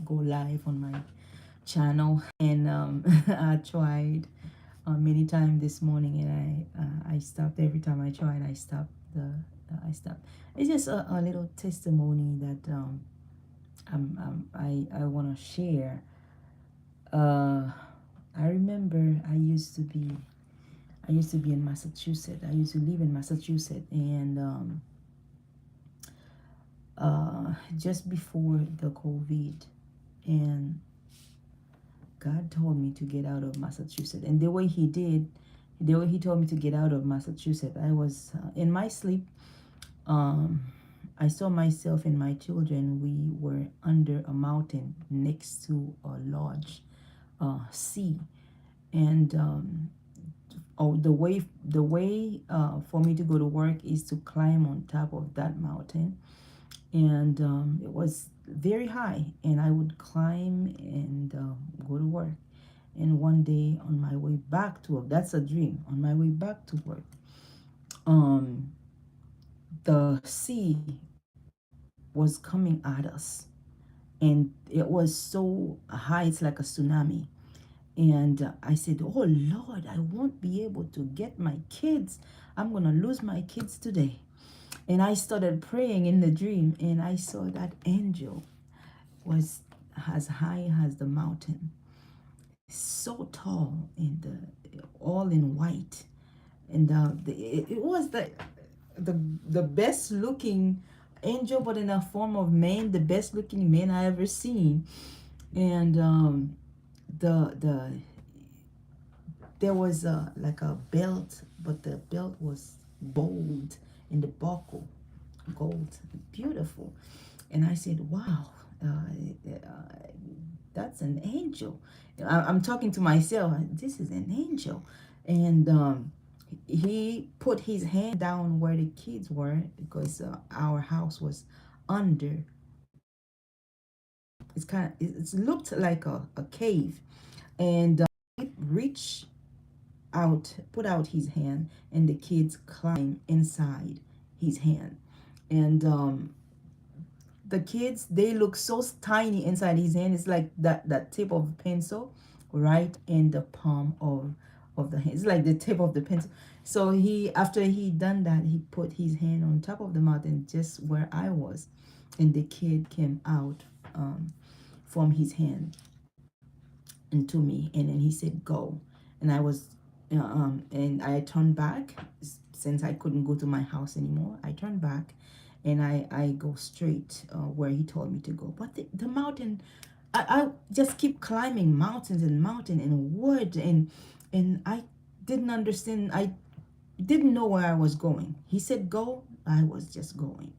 go live on my channel, and I tried many times this morning, and I stopped every time I tried. I stopped I stopped. It's just a little testimony that I want to share. Uh, I remember I used to be in Massachusetts. I used to live in Massachusetts, and just before the COVID, and God told me to get out of Massachusetts. And the way He told me to get out of Massachusetts, I was in my sleep. Um, I saw myself and my children. We were under a mountain next to a large sea, and the way for me to go to work is to climb on top of that mountain, and it was very high, and I would climb and go to work. And one day on my way back to work, that's a dream. On my way back to work, um, the sea was coming at us, and it was so high, it's like a tsunami. And I said, "Oh Lord, I won't be able to get my kids. I'm gonna lose my kids today." And I started praying in the dream, and I saw that angel was as high as the mountain, so tall, and all in white. And it was the the best looking angel, but in a form of man, the best looking man I ever seen. And the there was like a belt, but the belt was gold in the buckle, gold, beautiful. And I said, "Wow, that's an angel." I'm talking to myself. This is an angel, and he put his hand down where the kids were, because our house was under. It looked like a cave, and he reached out, put out his hand, and the kids climb inside his hand, and the kids, they look so tiny inside his hand. It's like that tip of a pencil right in the palm of the hand. It's like the tip of the pencil. So he, after he done that, he put his hand on top of the mountain just where I was, and the kid came out from his hand into me, and then he said, "Go." And I was and I turned back. Since I couldn't go to my house anymore, I turned back, and I go straight where he told me to go. But the mountain, I just keep climbing mountains and mountain and wood, and I didn't understand. I didn't know where I was going. He said go, I was just going.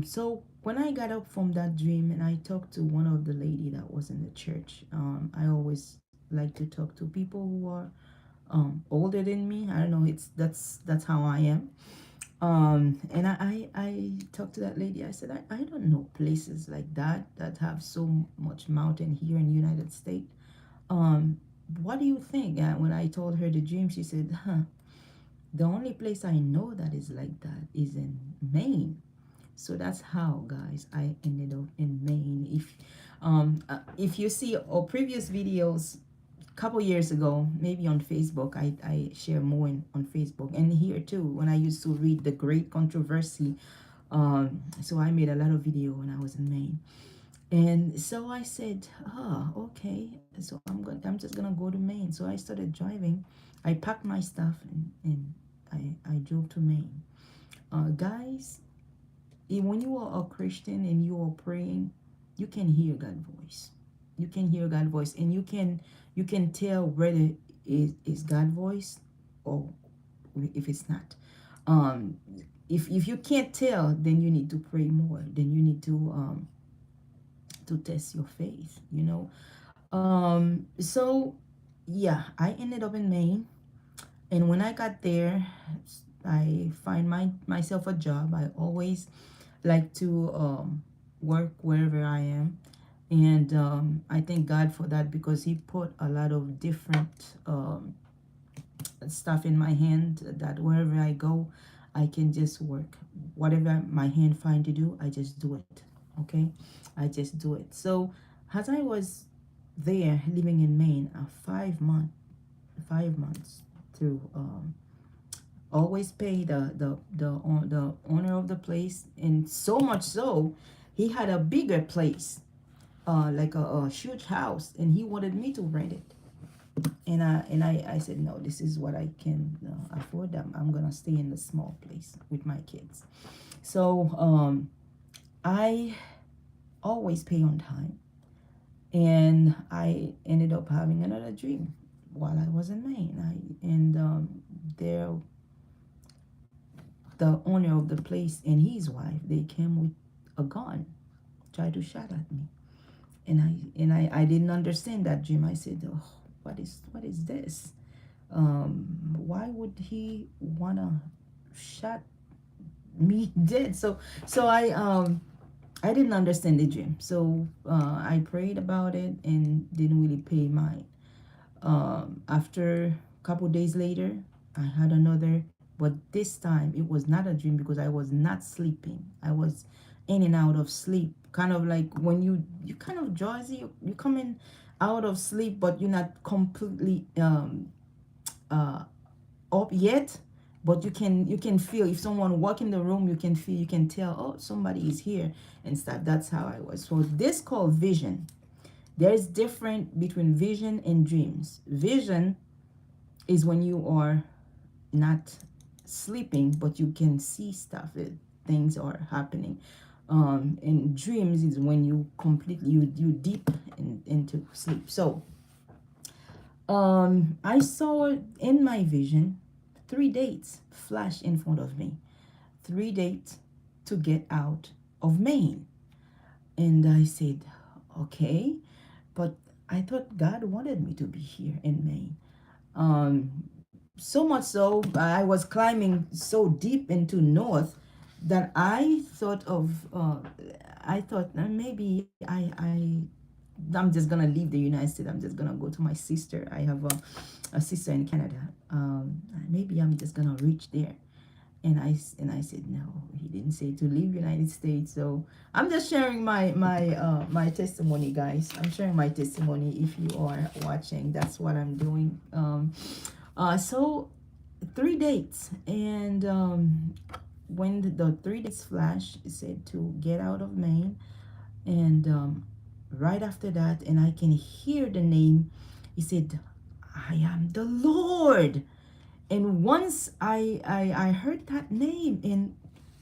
So when I got up from that dream, and I talked to one of the lady that was in the church, I always like to talk to people who are older than me. I don't know, it's that's how I am. And I talked to that lady. I said, I don't know places like that have so much mountain here in the United States. Um, what do you think? When I told her the dream, she said, "Huh, the only place I know that is like that is in Maine." So that's how, guys, I ended up in Maine. If you see our previous videos, couple years ago, maybe on Facebook, I share more on Facebook, and here too when I used to read The Great Controversy. So I made a lot of video when I was in Maine, and so I said, "Oh, okay, so I'm just gonna go to Maine." So I started driving. I packed my stuff, and I drove to Maine. Guys, when you are a Christian and you are praying, you can hear God's voice. You can hear God's voice, and you can tell whether it is God's voice or if it's not. Um, if you can't tell, then you need to pray more. Then you need to test your faith. You know. So yeah, I ended up in Maine, and when I got there, I find myself a job. I always like to work wherever I am. And I thank God for that, because He put a lot of different stuff in my hand, that wherever I go, I can just work. Whatever my hand find to do, I just do it. Okay, I just do it. So as I was there living in Maine, 5 months to always pay the owner of the place, and so much so, he had a bigger place, like a huge house, and he wanted me to rent it. And I said no, this is what I can afford. I'm gonna stay in the small place with my kids. So I always pay on time, and I ended up having another dream while I was in Maine. There, the owner of the place and his wife, they came with a gun, tried to shot at me, and I didn't understand that dream. I said, oh, what is this? Why would he wanna shot me dead? So I didn't understand the dream. So I prayed about it and didn't really pay mind. After a couple days later, I had another, but this time it was not a dream because I was not sleeping. I was in and out of sleep, kind of like when you kind of drowsy. You coming out of sleep, but you're not completely uh, up yet. But you can feel if someone walk in the room, you can tell, oh, somebody is here and stuff. That's how I was. So this called vision. There is different between vision and dreams. Vision is when you are not sleeping, but you can see stuff. Things are happening. And dreams is when you completely you deep into sleep. So I saw in my vision 3 dates flash in front of me. 3 dates to get out of Maine. And I said, okay, but I thought God wanted me to be here in Maine. So much so, I was climbing so deep into north that I thought maybe I'm just gonna leave the United States. I'm just gonna go to my sister. I have a sister in Canada. Maybe I'm just gonna reach there. And I said no. He didn't say to leave United States. So I'm just sharing my testimony, guys. I'm sharing my testimony. If you are watching, that's what I'm doing. So 3 dates, and when the 3 dates flash, it said to get out of Maine, and right after that, and I can hear the name. He said, I am the Lord. And once I heard that name in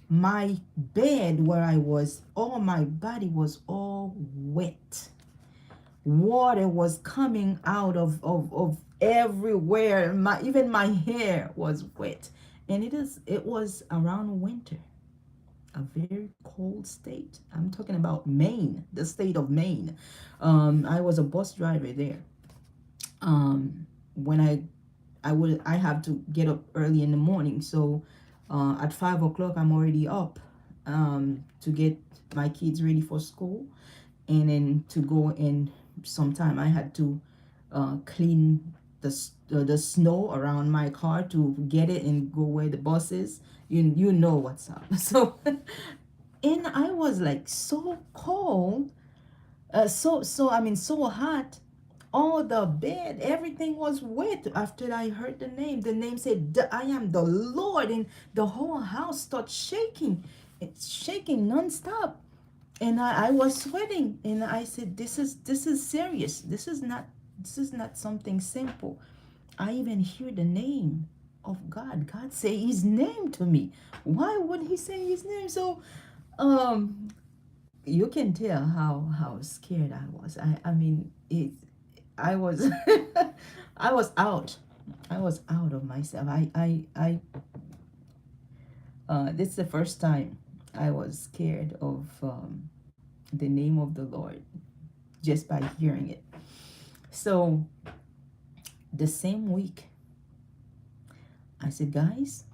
my bed where I was, all my body was all wet. Water was coming out of everywhere. Even my hair was wet. And it was around winter, a very cold state. I'm talking about Maine, the state of Maine. I was a bus driver there. When I have to get up early in the morning. So at 5 o'clock, I'm already up to get my kids ready for school, and then to go in. Sometime I had to clean the snow around my car to get it and go where the bus is. You know what's up. So and I was like so cold, so hot. All the bed, everything was wet. After I heard the name said, I am the Lord, and the whole house started shaking. It's shaking nonstop. And I was sweating, and I said, this is serious. This is not something simple. I even hear the name of God. God say his name to me. Why would he say his name? So um you can tell how scared I was. I mean it I was I was out. I was out of myself. This is the first time I was scared of the name of the Lord just by hearing it. So the same week, I said, guys,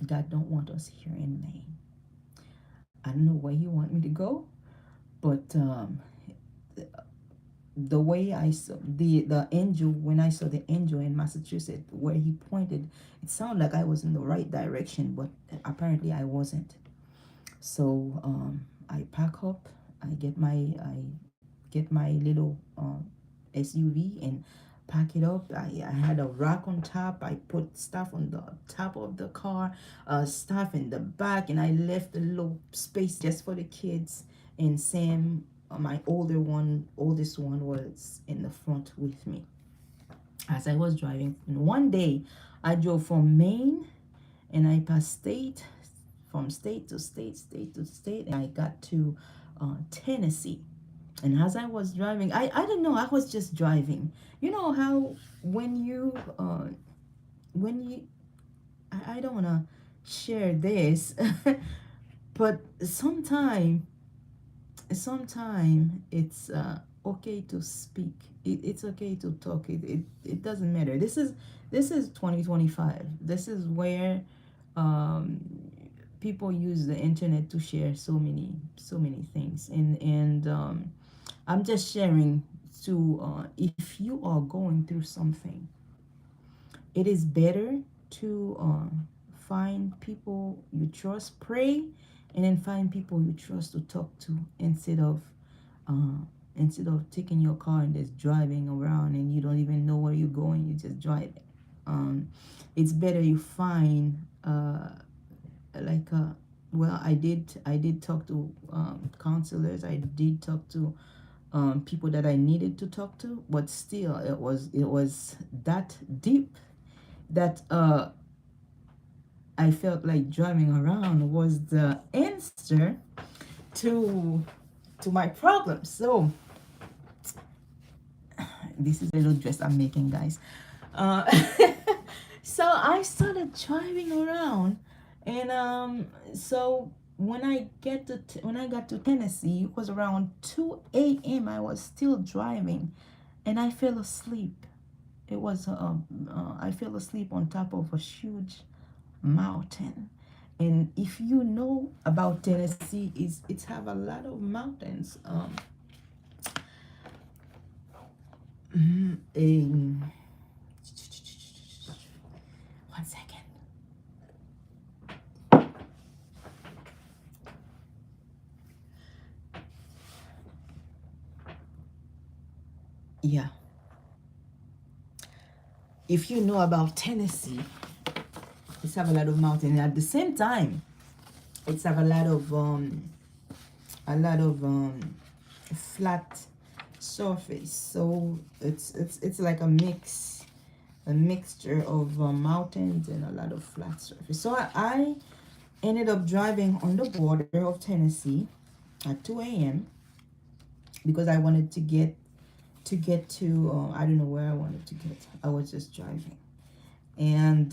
God don't want us here in Maine. I don't know where He want me to go, but the way I saw the angel, when I saw the angel in Massachusetts where he pointed, it sounded like I was in the right direction, but apparently I wasn't. So I pack up I get my little SUV and pack it up. I had a rack on top. I put stuff on the top of the car, stuff in the back, and I left a little space just for the kids. And Sam, my oldest one, was in the front with me as I was driving. And one day, I drove from Maine and I passed from state to state to state, and I got to Tennessee. And as I was driving, I don't know, I was just driving. You know how when you I don't want to share this, but sometime it's okay to speak. It's okay to talk. It doesn't matter. This is 2025. This is where um, people use the internet to share so many things. And I'm just sharing to if you are going through something, it is better to find people you trust, pray, and then find people you trust to talk to uh, instead of taking your car and just driving around and you don't even know where you're going. You just drive. It's better you find like well, I did talk to counselors. I did talk to people that I needed to talk to, but still it was that deep that I felt like driving around was the answer to my problem. So this is a little dress I'm making, guys. Uh, so I started driving around, and so when I got to Tennessee, it was around 2 a.m. I was still driving, and I fell asleep. I fell asleep on top of a huge mountain. And if you know about Tennessee, it's have a lot of mountains. In 1 second. Yeah. If you know about Tennessee, it's have a lot of mountains. At the same time, it's have a lot of flat surface. So it's like a mixture of mountains and a lot of flat surface. So I ended up driving on the border of Tennessee at 2 a.m. because I wanted to I don't know where I wanted to get. I was just driving. And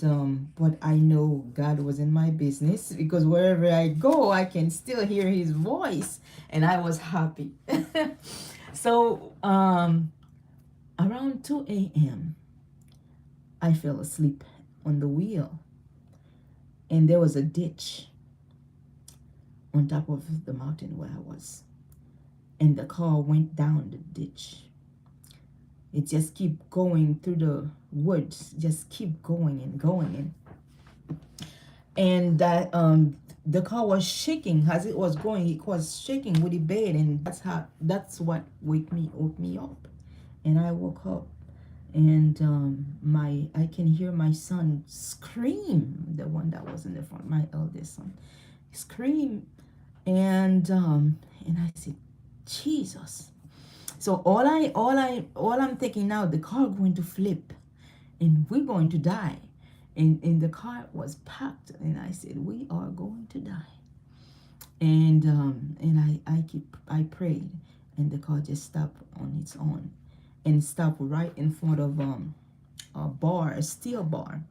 but I know God was in my business because wherever I go, I can still hear his voice, and I was happy. So around 2 a.m. I fell asleep on the wheel, and there was a ditch on top of the mountain where I was, and the car went down the ditch. It just keep going through the woods, just keep going and going, and that the car was shaking as it was going. It was shaking with the bed, and that's what woke me up, and I woke up, and I can hear my son scream, the one that was in the front, my eldest son, scream, and I said, Jesus. So all I'm thinking now, the car going to flip, and we're going to die. And the car was packed, and I said, we are going to die. And I prayed, and the car just stopped on its own, and stopped right in front of a steel bar.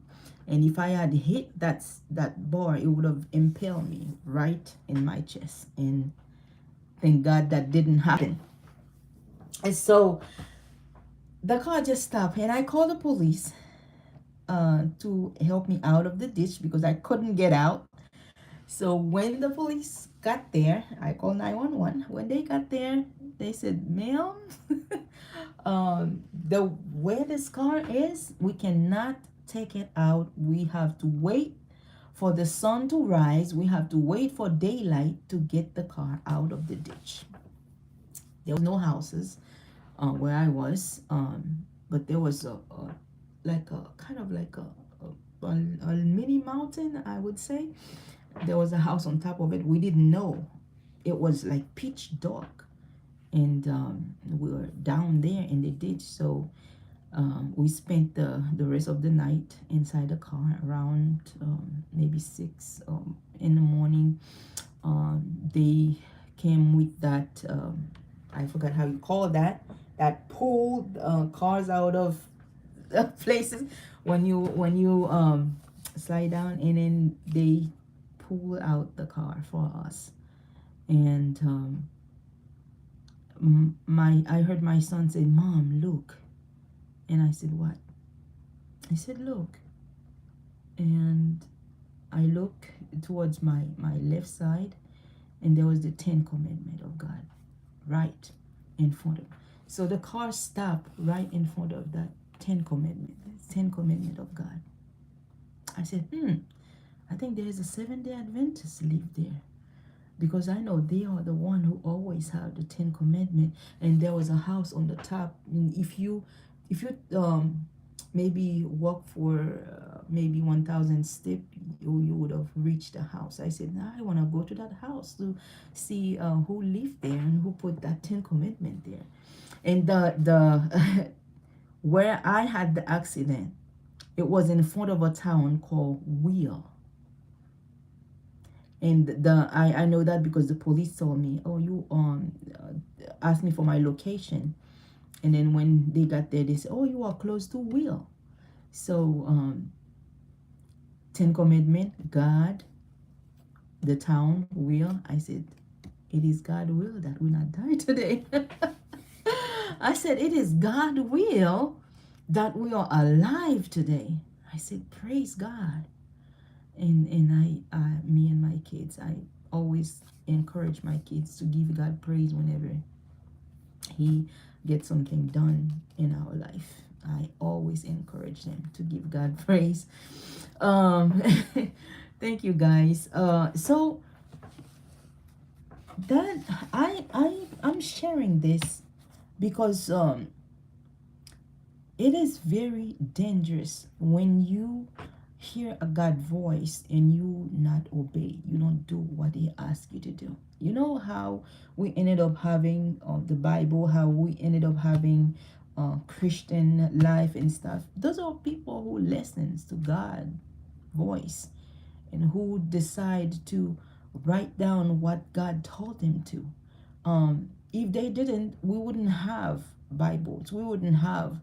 And if I had hit that bar, it would have impaled me right in my chest. And thank God that didn't happen. And so the car just stopped, and I called the police to help me out of the ditch because I couldn't get out. So when the police got there, I called 911. When they got there, they said, ma'am, the where this car is, we cannot take it out. We have to wait for the sun to rise. We have to wait for daylight to get the car out of the ditch. There was no houses where I was, but there was like a kind of like a mini mountain, I would say. There was a house on top of it. We didn't know. It was like pitch dark, and we were down there in the ditch. So we spent the rest of the night inside the car around maybe 6 in the morning. They came with that, I forgot how you call that, that pull cars out of places when you slide down, and then they pull out the car for us. And my I heard my son say, "Mom, look." And I said, "What?" He said, "Look." And I look towards my left side, and there was the 10 commandment of God right in front of. So the car stopped right in front of that 10 commandment, 10 commandment of God. I said, I think there is a 7-day Adventist live there, because I know they are the one who always have the 10 commandment. And there was a house on the top. And if you maybe walk for maybe 1,000 steps, you would have reached the house. I said, I want to go to that house to see who lived there and who put that 10 commandment there. And the where I had the accident, it was in front of a town called Wheel. And I know that because the police told me, "Oh, you asked me for my location." And then when they got there, they said, "Oh, you are close to Will." So 10 commandment, God, the town, Will. I said, it is God will that we not die today. I said, it is God will that we are alive today. I said, praise God. And me and my kids, I always encourage my kids to give God praise whenever He gets something done in our life. I always encourage them to give God praise. Thank you, guys. So that I'm sharing this because it is very dangerous when you hear a God voice and you not obey. You don't do what He asks you to do. You know how we ended up having the Bible, how we ended up having Christian life and stuff. Those are people who listens to God voice and who decide to write down what God told them to. If they didn't, we wouldn't have Bibles. We wouldn't have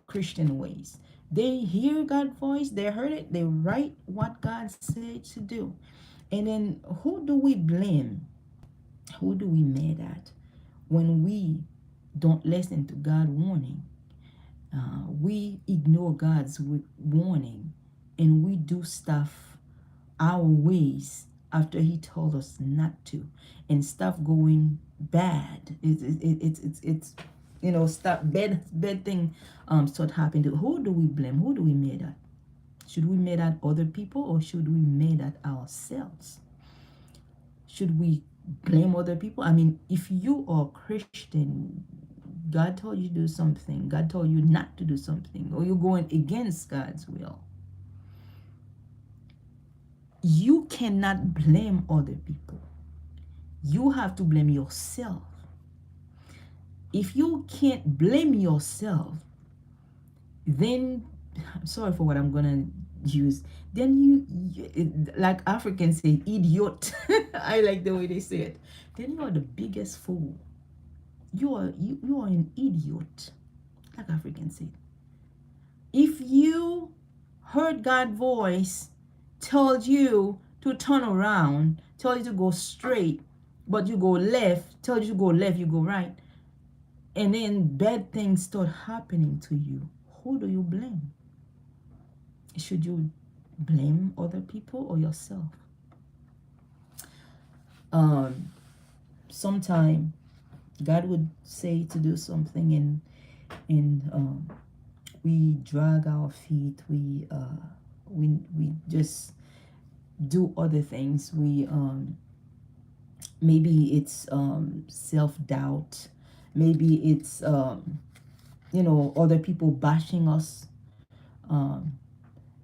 Christian ways. They hear God's voice, they heard it, they write what God said to do. And then who do we blame? Who do we mad at when we don't listen to God's warning? We ignore God's warning and we do stuff our ways after He told us not to, and stuff going bad. It's stuff bad thing start happening. Who do we blame? Who do we mad at? Should we mad at other people or should we mad at ourselves? Should we blame other people? I mean, if you are Christian, God told you to do something, God told you not to do something, or you're going against God's will, you cannot blame other people. You have to blame yourself. If you can't blame yourself, then I'm sorry for what I'm gonna use. Then you like Africans say, idiot. I like the way they say it. Then you are the biggest fool. You are an idiot, like Africans say. If you heard God's voice, told you to turn around, told you to go straight, but you go left, told you to go left, you go right, and then bad things start happening to you, who do you blame? Should you blame other people or yourself? Sometime God would say to do something, and we drag our feet. We just do other things. We maybe it's self-doubt, Maybe it's other people bashing us. um,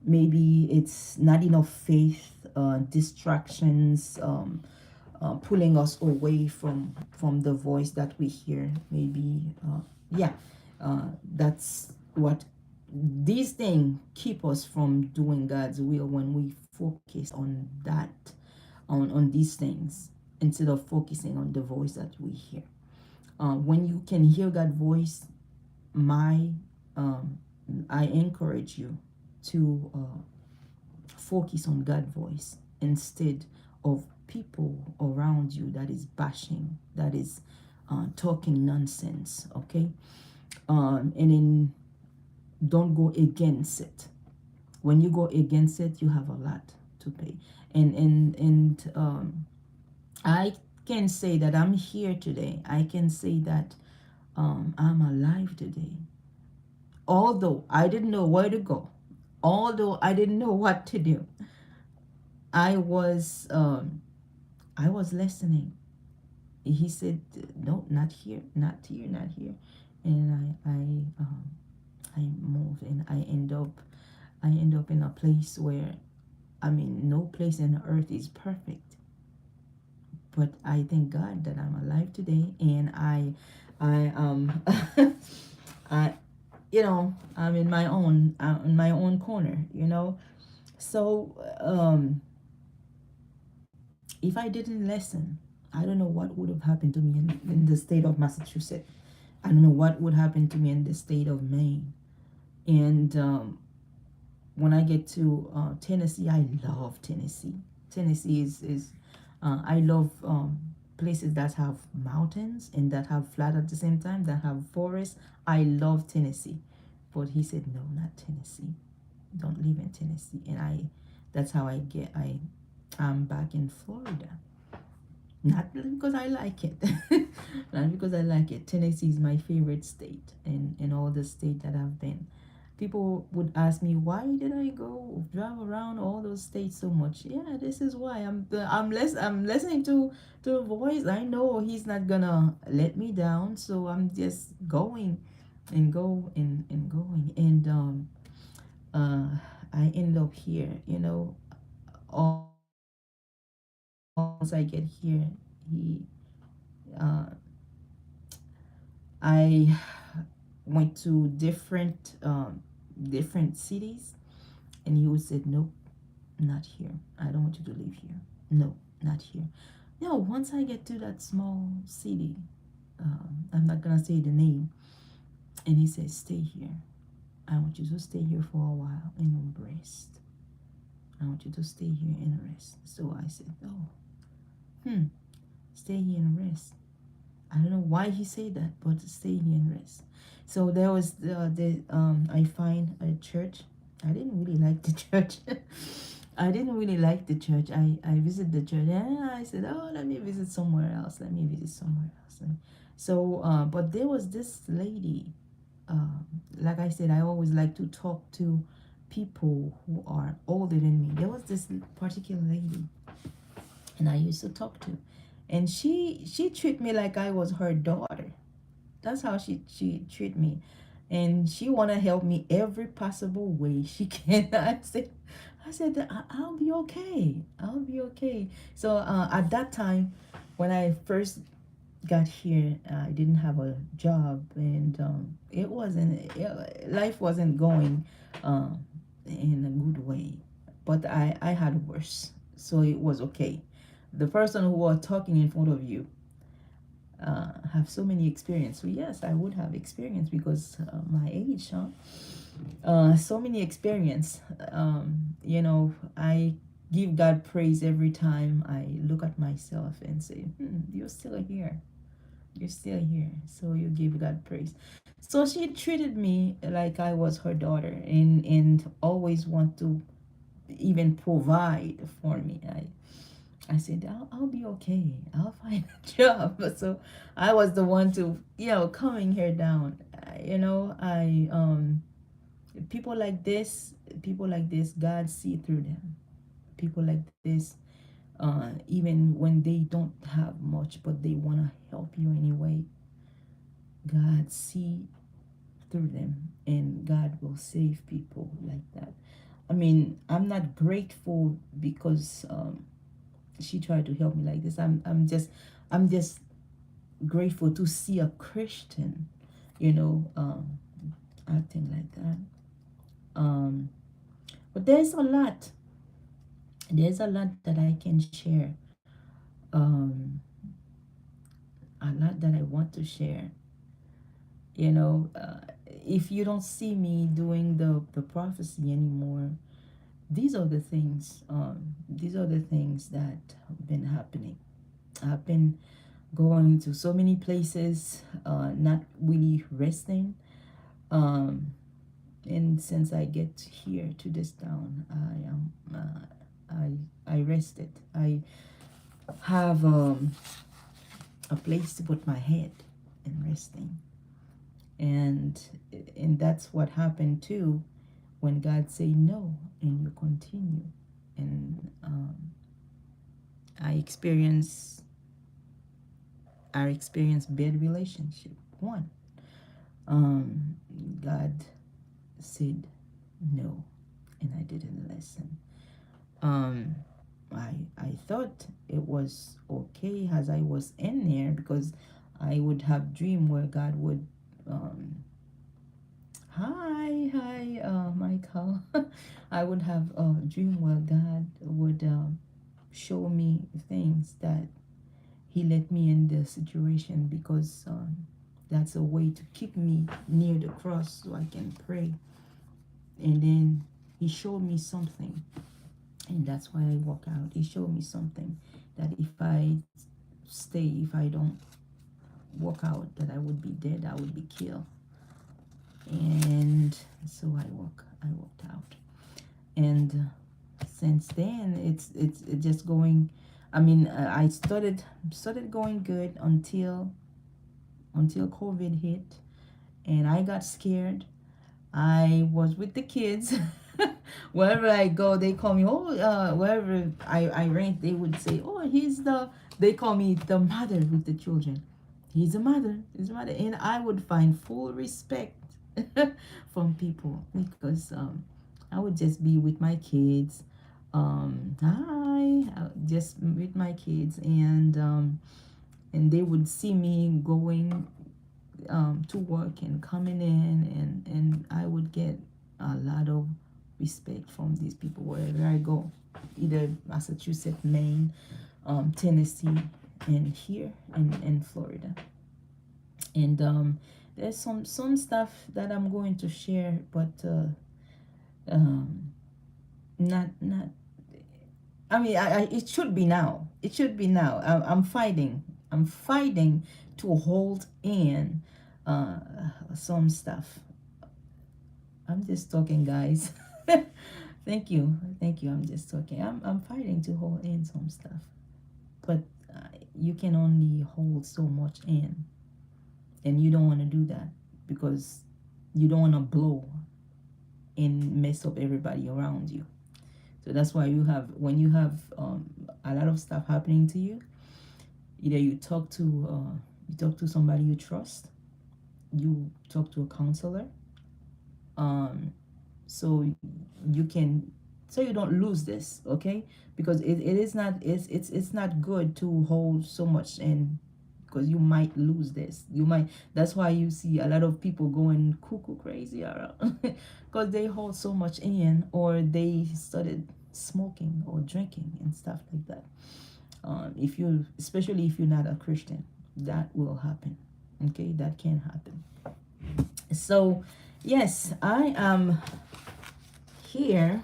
Maybe it's not enough faith, distractions, pulling us away from the voice that we hear. Maybe yeah, that's what these things keep us from doing God's will when we focus on that, on these things, instead of focusing on the voice that we hear. When you can hear God's voice, my I encourage you to focus on God's voice instead of people around you that is bashing, that is talking nonsense. Okay, and then don't go against it. When you go against it, you have a lot to pay. And I can say that I'm here today. I can say that I'm alive today, although I didn't know where to go, although I didn't know what to do. I was um, I was listening. He said, "No, not here, not here, not here," and I moved, and I end up in a place where, I mean, no place on earth is perfect, but I thank God that I'm alive today, and I I I'm in my own corner, so if I didn't listen, I don't know what would have happened to me in the state of Massachusetts. I don't know what would happen to me in the state of Maine. And when I get to Tennessee, I love Tennessee. Tennessee is I love places that have mountains and that have flat at the same time, that have forests. I love Tennessee. But he said, no, not Tennessee. Don't live in Tennessee. And that's how I'm back in Florida. Not because I like it. Not because I like it. Tennessee is my favorite state in all the state that I've been. People would ask me, why did I go drive around all those states so much? Yeah, this is why. I'm listening to a voice. I know he's not gonna let me down, so I'm just going and going. And uh I end up here, all once I get here, he uh I went to different cities, and he would say, nope, not here. I don't want you to live here. No, not here. Once I get to that small city, I'm not gonna say the name, and he says, stay here. I want you to stay here for a while and rest. I want you to stay here and rest. So I said, stay here and rest. I don't know why he said that, but stay here and rest. So there was the I find a church. I didn't really like the church. I didn't really like the church. I visited the church, and I said, oh, let me visit somewhere else. Let me visit somewhere else. And so, but there was this lady. Like I said, I always like to talk to people who are older than me. There was this particular lady, and I used to talk to, and she treated me like I was her daughter. That's how she treat me, and she wanna help me every possible way she can. I said I'll be okay. I'll be okay. So at that time, when I first got here, I didn't have a job, and life wasn't going um, in a good way. But I had worse, so it was okay. The person who was talking in front of you have so many experience. So yes, I would have experience because my age, huh? So many experience. I give God praise every time I look at myself and say, you're still here. You're still here. So you give God praise. So she treated me like I was her daughter, and always want to even provide for me. I said, I'll be okay. I'll find a job. So I was the one to, coming here down. People like this, God see through them. People like this, even when they don't have much, but they want to help you anyway. God see through them, and God will save people like that. I mean, I'm not grateful because she tried to help me like this. I'm just grateful to see a Christian, you know, acting like that. Um, but there's a lot. There's a lot that I can share. Um, a lot that I want to share. You know, if you don't see me doing the prophecy anymore, these are the things. These are the things that have been happening. I've been going to so many places, not really resting. Um, and since I get here to this town, I am I rested. I have a place to put my head and resting, and that's what happened too when God say no and you continue. And I experience bad relationship. One, um, God said no, and I didn't listen. Um, I thought it was okay as I was in there, because I would have dream where God would hi Michael. I would have a dream where God would show me things that he let me in the situation, because that's a way to keep me near the cross so I can pray. And then he showed me something, and that's why I walk out. He showed me something that if I stay, if I don't walk out, that I would be dead, I would be killed. And so I walked out. And since then it's just going. I mean, I started going good until COVID hit, and I got scared. I was with the kids. Wherever I go, they call me, oh, wherever I rent, they would say, oh, they call me the mother with the children. He's a mother. And I would find full respect from people, because I would just be with my kids. Just with my kids, and they would see me going to work and coming in, and I would get a lot of respect from these people wherever I go, either Massachusetts, Maine, Tennessee, and here in Florida. And there's some stuff that I'm going to share, but um, not. I mean, it should be now. It should be now. I'm fighting. I'm fighting to hold in uh, some stuff. I'm just talking, guys. Thank you, thank you. I'm just talking. I'm fighting to hold in some stuff, but you can only hold so much in, and you don't want to do that, because you don't want to blow and mess up everybody around you. So that's why when you have a lot of stuff happening to you, either you talk to somebody you trust, you talk to a counselor, um, so you can, so you don't lose this, okay? Because it is not, it's not good to hold so much in, because you might lose this. You might, that's why you see a lot of people going cuckoo crazy around, because they hold so much in, or they started smoking or drinking and stuff like that. If you, especially if you're not a Christian, that will happen. Okay, that can happen. So yes, I am here.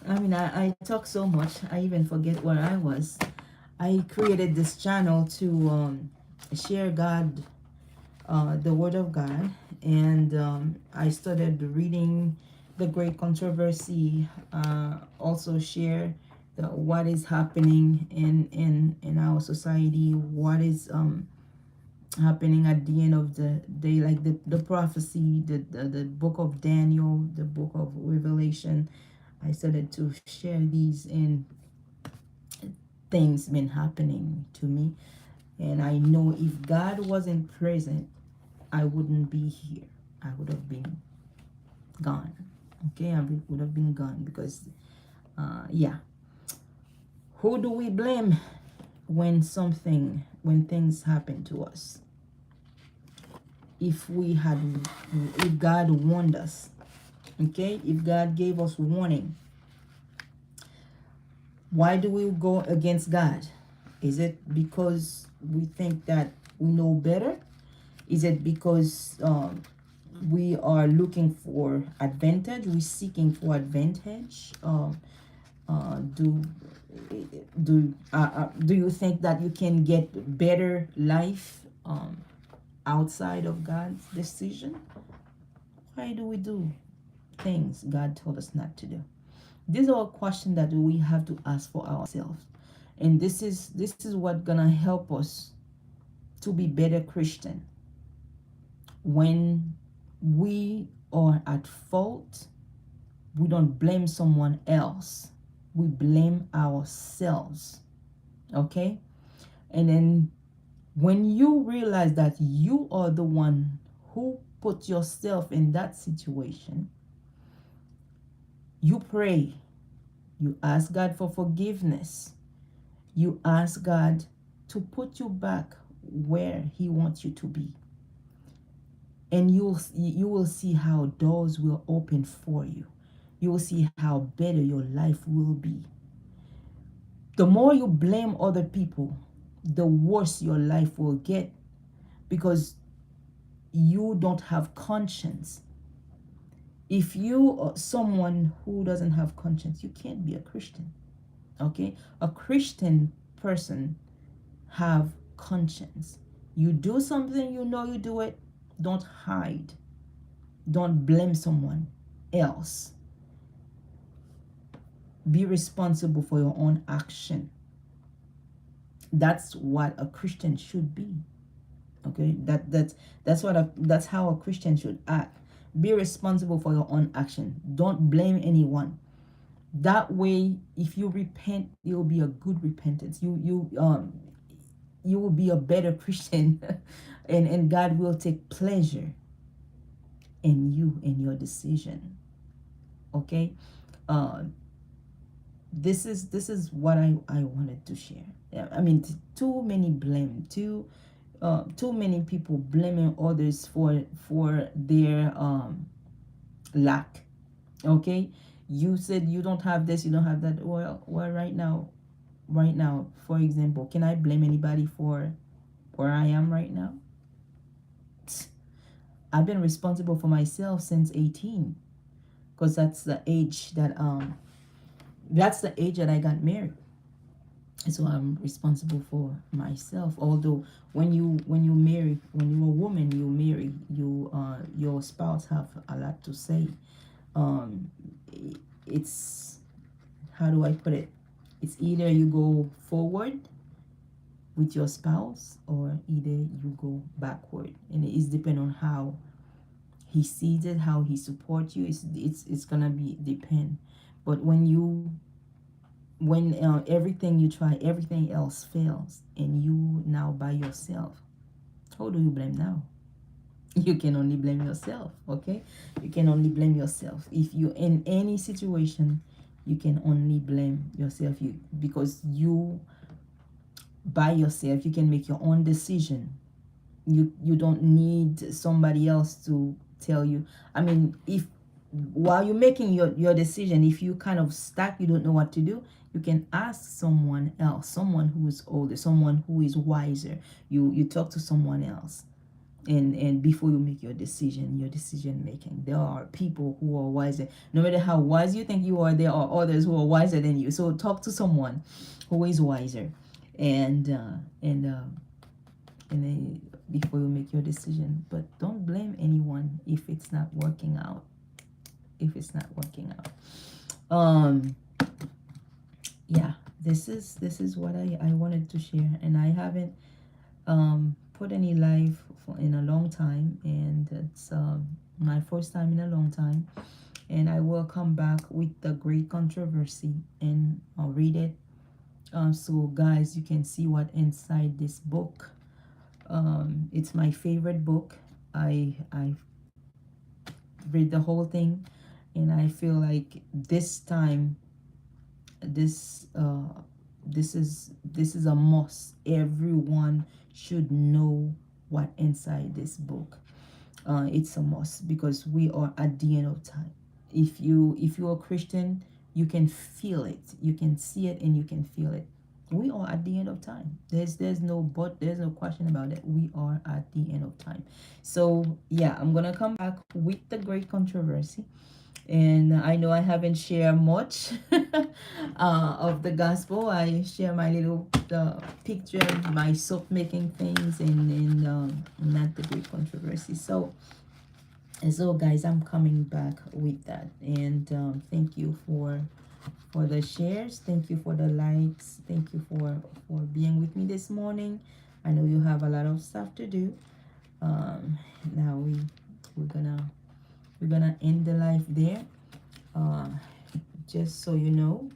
I mean, I talk so much, I even forget where I was. I created this channel to share the Word of God, and I started reading the Great Controversy. Also share what is happening in our society, what is happening at the end of the day, like the prophecy, the book of Daniel, the book of Revelation. I started to share these, and things been happening to me, and I know if God wasn't present, I wouldn't be here. I would have been gone. Okay, would have been gone because, yeah. Who do we blame when things happen to us? If if God warned us, okay, if God gave us warning, why do we go against God? Is it because we think that we know better? Is it because we are looking for advantage? We're seeking for advantage? Do you think that you can get better life outside of God's decision? Why do we do things God told us not to do? These are questions that we have to ask for ourselves, and this is what gonna help us to be better Christian. When we are at fault, we don't blame someone else, we blame ourselves. Okay, and then when you realize that you are the one who put yourself in that situation, you pray, you ask God for forgiveness, you ask God to put you back where He wants you to be, and you will see how doors will open for you. You will see how better your life will be. The more you blame other people, the worse your life will get, because you don't have conscience. If you are someone who doesn't have conscience, you can't be a Christian. Okay, a Christian person have conscience. You do something, you know you do it, don't hide, don't blame someone else. Be responsible for your own action. That's what a Christian should be. Okay, that's how a Christian should act. Be responsible for your own action. Don't blame anyone. That way, if you repent, it will be a good repentance. You will be a better Christian, and God will take pleasure in you and your decision. Okay, uh, this is what I wanted to share. I mean, too many blame, too many people blaming others for their lack. Okay, you said you don't have this, you don't have that. Well, right now, for example, can I blame anybody for where I am right now? I've been responsible for myself since 18, because that's the age that I got married. So I'm responsible for myself. Although when you marry, when you're a woman, you marry, your spouse have a lot to say. um it's, how do I put it, it's either you go forward with your spouse, or either you go backward, and it is depend on how he sees it, how he supports you. It's gonna be depend. But when everything you try, everything else fails, and you now by yourself, who do you blame now? You can only blame yourself. Okay, you can only blame yourself. If you in any situation, you can only blame yourself. Because you by yourself, you can make your own decision. You don't need somebody else to tell you. I mean, if while you're making your decision, if you kind of stuck, you don't know what to do, you can ask someone else, someone who is older, someone who is wiser. You talk to someone else, and before you make your decision making, there are people who are wiser. No matter how wise you think you are, there are others who are wiser than you. So talk to someone who is wiser, and before you make your decision. But don't blame anyone if it's not working out. Yeah, this is what I wanted to share, and I haven't put any live in a long time, and it's my first time in a long time, and I will come back with the great controversy, and I'll read it, so guys, you can see what inside this book. It's my favorite book, I read the whole thing, and I feel like this time, this this is a must. Everyone should know what inside this book. It's a must because we are at the end of time. If you're a Christian, you can feel it, you can see it, and you can feel it. We are at the end of time. There's no but, there's no question about it. We are at the end of time. So yeah, I'm gonna come back with the great controversy, and I know I haven't shared much of the gospel. I share my little picture, my soap making things, and not the great controversy. So guys, I'm coming back with that, and thank you for the shares. Thank you for the likes. Thank you for being with me this morning. I know you have a lot of stuff to do. Now we're gonna we're gonna end the life there. uh, just so you know,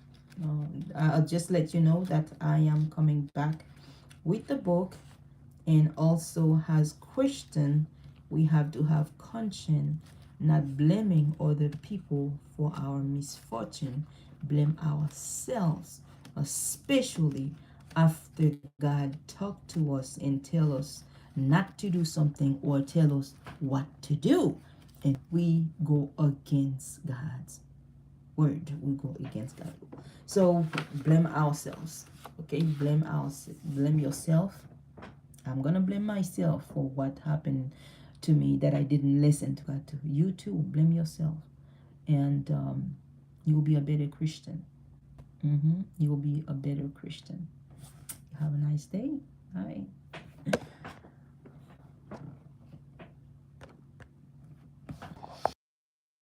I'll just let you know that I am coming back with the book, and also as Christian, we have to have conscience, not blaming other people for our misfortune, blame ourselves, especially after God talk to us and tell us not to do something or tell us what to do, and we go against God's word. We go against God. So blame ourselves. Okay, blame yourself. I'm gonna blame myself for what happened to me, that I didn't listen to God. To you too, blame yourself, and you will be a better Christian. You will be a better Christian. Have a nice day. Bye.